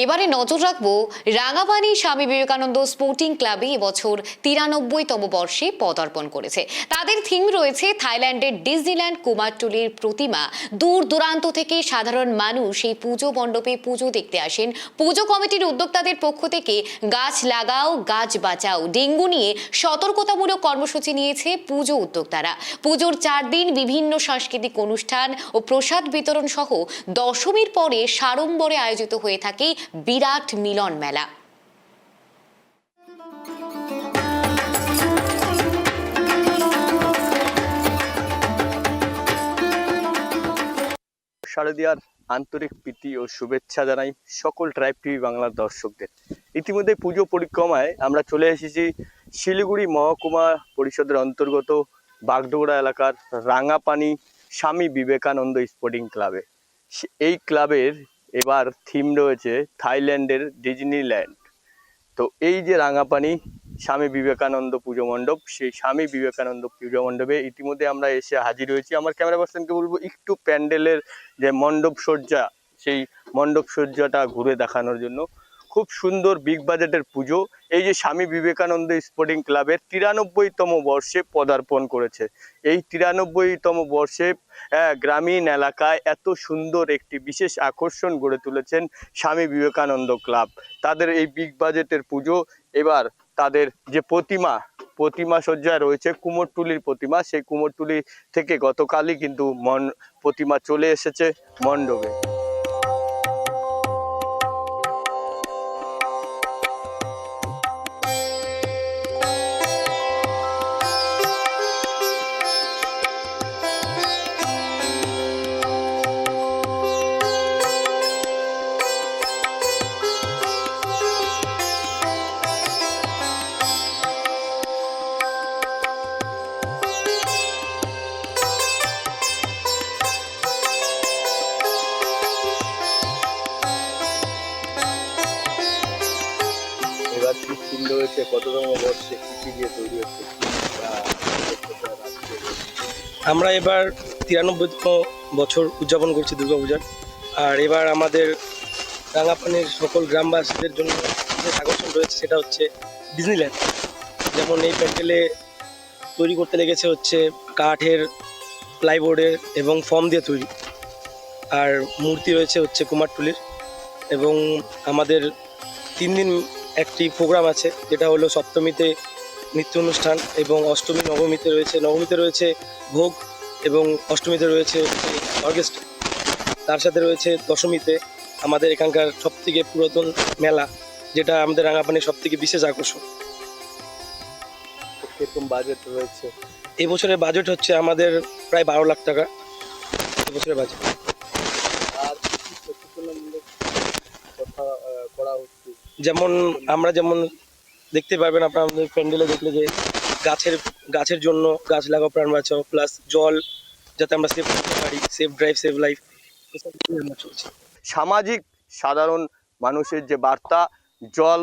এবারে নজর রাখবো রাঙাপানি স্বামী বিবেকানন্দ স্পোর্টিং ক্লাবে এবছর 93তম বর্ষে পদার্পণ করেছে। তাদের থিম রয়েছে থাইল্যান্ডের ডিজনিল্যান্ড কুমারটুলির প্রতিমা। দূর দূরান্ত থেকে সাধারণ মানুষ এই পুজো মণ্ডপে পুজো দেখতে আসেন। পুজো কমিটির উদ্যোক্তাদের পক্ষ থেকে গাছ লাগাও গাছ বাঁচাও ডেঙ্গু নিয়ে সতর্কতামূলক কর্মসূচি নিয়েছে পুজো উদ্যোক্তারা। পুজোর 4 দিন বিভিন্ন সাংস্কৃতিক অনুষ্ঠান ও প্রসাদ বিতরণ সহ দশমীর পরে সাড়ম্বরে আয়োজিত হয়ে থাকে বিরাট মিলন মেলা। শারদীয়ার আন্তরিক প্রীতি ও শুভেচ্ছা জানাই সকল ট্রাইব টিভি বাংলার দর্শকদের। ইতিমধ্যে পুজো পরিক্রমায় আমরা চলে এসেছি শিলিগুড়ি মহকুমা পরিষদের অন্তর্গত বাগডোগরা এলাকার রাঙাপানি স্বামী বিবেকানন্দ স্পোর্টিং ক্লাবে। এই ক্লাবের এবার থিম রয়েছে থাইল্যান্ডের ডিজনিল্যান্ড। তো এই যে রাঙাপানি স্বামী বিবেকানন্দ পুজো মণ্ডপ, সেই স্বামী বিবেকানন্দ পুজো মণ্ডপে ইতিমধ্যে আমরা এসে হাজির হয়েছি। আমার ক্যামেরা পার্সনকে বলবো একটু প্যান্ডেলের যে মণ্ডপ সজ্জা, সেই মণ্ডপ সজ্জাটা ঘুরে দেখানোর জন্য। খুব সুন্দর বিগ বাজেটের পুজো। এই যে স্বামী বিবেকানন্দ স্পোর্টিং ক্লাবের 93তম বর্ষে পদার্পণ করেছে। এই 93তম বর্ষে গ্রামীণ এলাকায় এত সুন্দর একটি বিশেষ আকর্ষণ গড়ে তুলেছেন স্বামী বিবেকানন্দ ক্লাব। তাদের এই বিগ বাজেটের পুজো এবার তাদের যে প্রতিমা সজ্জায় রয়েছে কুমোরটুলির প্রতিমা, সেই কুমোরটুলি থেকে গতকালই কিন্তু প্রতিমা চলে এসেছে মণ্ডপে। এবার কি থিম রয়েছে, কততম বর্ষে কি কি দিয়ে তৈরি হচ্ছে? আমরা এবার 93তম বছর উদযাপন করছি দুর্গাপূজার। আর এবার আমাদের রাঙাপানির সকল গ্রামবাসীদের জন্য যে আকর্ষণ রয়েছে সেটা হচ্ছে ডিজনিল্যান্ড। যেমন এই প্যান্ডেলে তৈরি করতে লেগেছে হচ্ছে কাঠের, প্লাইবোর্ডের এবং ফর্ম দিয়ে তৈরি। আর মূর্তি রয়েছে হচ্ছে কুমারটুলির। এবং আমাদের 3 দিন একটি প্রোগ্রাম আছে, যেটা হলো সপ্তমীতে নৃত্য অনুষ্ঠান এবং অষ্টমী নবমীতে রয়েছে ভোগ এবং অষ্টমীতে রয়েছে অর্কেস্ট্রা। তার সাথে রয়েছে দশমীতে আমাদের এখানকার সবথেকে পুরাতন মেলা, যেটা আমাদের রাঙাপানির সবথেকে বিশেষ আকর্ষণ। কিরকম বাজেট রয়েছে? এই বছরের বাজেট হচ্ছে আমাদের প্রায় 12 লাখ টাকা এবছরের বাজেট। আর কথা করা হচ্ছে, যেমন আমরা দেখতে পারবেন আপনারা আমাদের প্যান্ডেলে দেখলে যে গাছের জন্য গাছ লাগাও প্রাণ বাঁচাও, প্লাস জল যাতে আমরা সেভ করতে পারি, সেভ ড্রাইভ সেভ লাইফ, এসব চলছে। সামাজিক সাধারণ মানুষের যে বার্তা, জল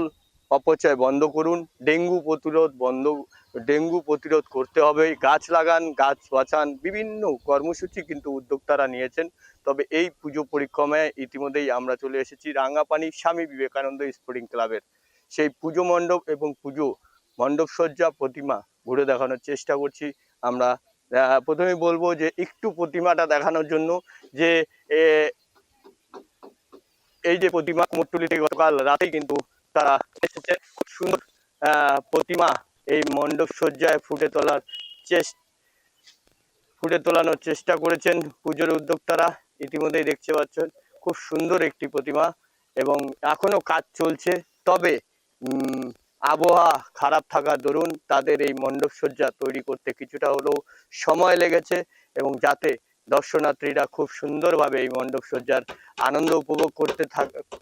অপচয় বন্ধ করুন, ডেঙ্গু প্রতিরোধ করতে হবে, গাছ লাগান, গাছ বাঁচান, বিভিন্ন কর্মসূচি কিন্তু উদ্যোক্তারা নিয়েছেন। তবে এই পুজো পরিক্রমায় ইতিমধ্যেই আমরা চলে এসেছি রাঙাপানি স্বামী বিবেকানন্দ স্পোর্টিং ক্লাবের সেই পুজো মণ্ডপ এবং পুজো মণ্ডপ সজ্জা প্রতিমা ঘুরে দেখানোর চেষ্টা করছি আমরা। প্রথমেই বলবো যে একটু প্রতিমাটা দেখানোর জন্য যে এই যে প্রতিমা কুমোরটুলি থেকে গতকাল রাতেই কিন্তু তারা এসেছে। খুব সুন্দর প্রতিমা এই মণ্ডপ সজ্জায় ফুটে তোলানোর চেষ্টা করেছেন পুজোর উদ্যোক্তারা। ইতিমধ্যেই দেখতে পাচ্ছেন খুব সুন্দর একটি প্রতিমা এবং এখনো কাজ চলছে। তবে আবহাওয়া খারাপ থাকার দরুন তাদের এই মণ্ডপ সজ্জা তৈরি করতে কিছুটা হলেও সময় লেগেছে, এবং যাতে দর্শনার্থীরা খুব সুন্দরভাবে এই মণ্ডপ সজ্জার আনন্দ উপভোগ করতে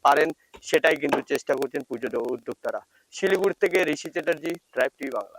পারেন সেটাই কিন্তু চেষ্টা করছেন পুজোর উদ্যোক্তারা। শিলিগুড়ি থেকে ঋষি চ্যাটার্জি, ট্রাইব টিভি বাংলা।